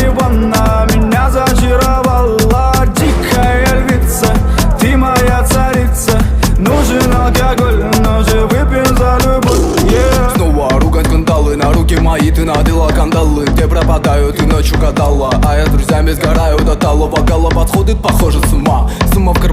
марихуана меня зачаровала. Дикая львица, ты моя царица. Нужен алкоголь, но же выпьем за любовь, yeah. Снова ругань скандалы, на руки мои ты надела кандалы. Где пропадаю, ты ночью гадала, а я с друзьями сгораю до талого. Голова подходит, похоже, с ума. Сумма в кармане.